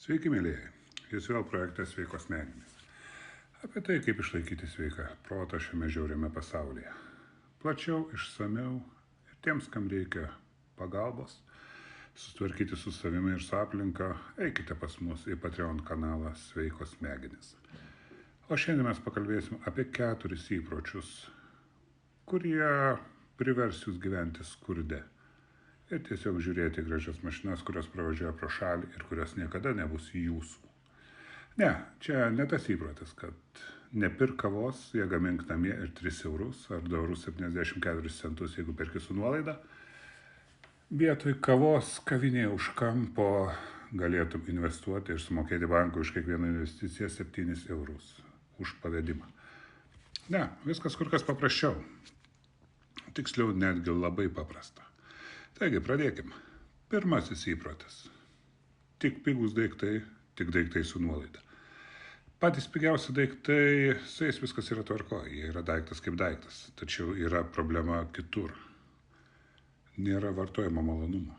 Sveiki, mėlyjei. Jūs vėl projekte Sveikos smegenys. Apie tai, kaip išlaikyti sveiką protą šiame žiauriame pasaulyje. Plačiau, išsamiau ir tiems, kam reikia pagalbos, sutvarkyti su savimi ir su aplinka, eikite pas mus į Patreon kanalą Sveikos smegenys. O šiandien mes pakalbėsim apie 4 įpročius, kurie privers jūs gyventi skurde. Ir tiesiog žiūrėti gražias mašinas, kurios pravažiuoja pro šalį ir kurios niekada nebus jūsų. Ne, čia ne tas įprotis, kad nepirk kavos, ją gamink namie ir 3 eurus ar 2,74 centus, jeigu perki su nuolaida. Vietoj kavos kavinėje už kampo galėtum investuoti ir sumokėti bankui už kiekvieną investiciją 7 eurus už pavedimą. Ne, viskas kur kas paprasčiau. Tiksliau, netgi labai paprasta. Taigi, pradėkim. Pirmasis įprotis. Tik pigus daiktai, tik daiktai su nuolaida. Patys pigiausi daiktai, su jais viskas yra tvarkoje, jie yra daiktas kaip daiktas, tačiau yra problema kitur. Nėra vartojimo malonumo.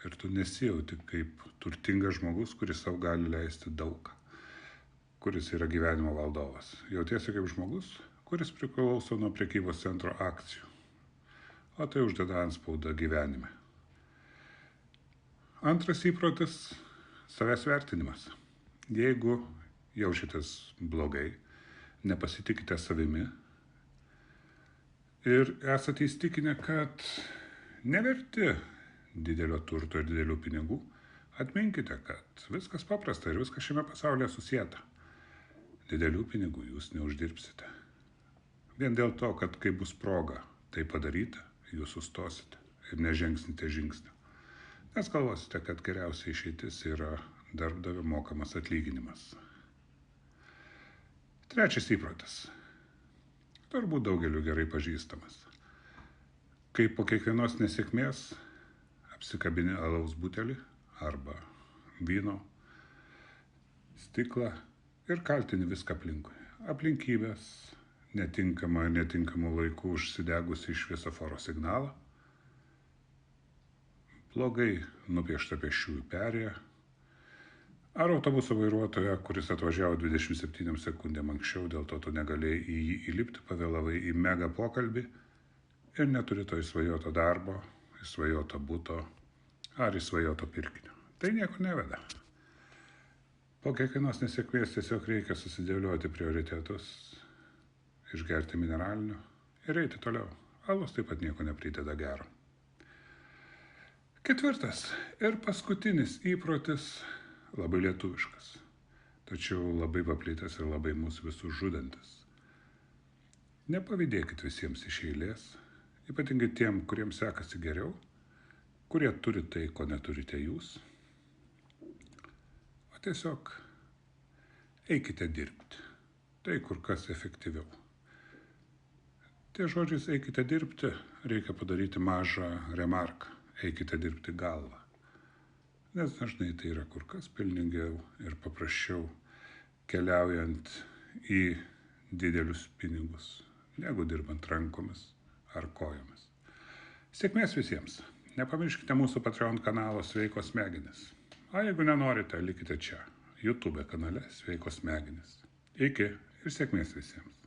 Ir tu nesijauti kaip turtingas žmogus, kuris savo gali leisti daug, kuris yra gyvenimo valdovas. Jautiesi kaip žmogus, kuris priklauso nuo prekybos centro akcijų. O tai uždeda antspaudą gyvenime. Antras įprotis – savęs vertinimas. Jeigu jaučiatės blogai, nepasitikite savimi ir esate įstikinę, kad neverti didelio turto ir didelių pinigų, atminkite, kad viskas paprasta ir viskas šiame pasaulyje susieta. Didelių pinigų jūs neuždirbsite. Vien dėl to, kad kai bus proga tai padaryti, jūs sustosite ir nežengsite žingsnio. Nes galvosite, kad geriausia išeitis yra darbdavio mokamas atlyginimas. Trečias įprotis. Turbūt daugeliu gerai pažįstamas. Kai po kiekvienos nesėkmės apsikabini alaus butelį arba vyno stiklą ir kaltini viską aplinkui. Aplinkybės, netinkamų laikų užsidegusi šviesoforo signalą, blogai nupiešta pėsčiųjų perėja, ar autobuso vairuotoją, kuris atvažiavo 27 sekundėm anksčiau, dėl to tu negalėjai į jį įlipti, pavėlavai į mega pokalbį ir neturi to įsvajoto darbo, įsvajoto buto ar įsvajoto pirkinio. Tai nieko neveda. Po kiekvienos nesėkmės tiesiog reikia susidėlioti prioritetus, išgerti mineralinių ir eiti toliau. Alus taip pat nieko neprideda gero. Ketvirtas ir paskutinis įprotis labai lietuviškas, tačiau labai paplitęs ir labai mūsų visus žudantis. Nepavydėkit visiems iš eilės, ypatingai tiem, kuriems sekasi geriau, kurie turi tai, ko neturite jūs. O tiesiog eikite dirbti. Tai kur kas efektyviau. Tie žodžiais eikite dirbti, reikia padaryti mažą remarką. Eikite dirbti galvą. Nes dažnai tai yra kur kas pelningiau ir paprasčiau keliaujant į didelius pinigus, negu dirbant rankomis ar kojomis. Sėkmės visiems. Nepamirškite mūsų Patreon kanalo Sveikos smegenys. O jeigu nenorite, likite čia, YouTube kanale Sveikos smegenys. Iki ir sėkmės visiems.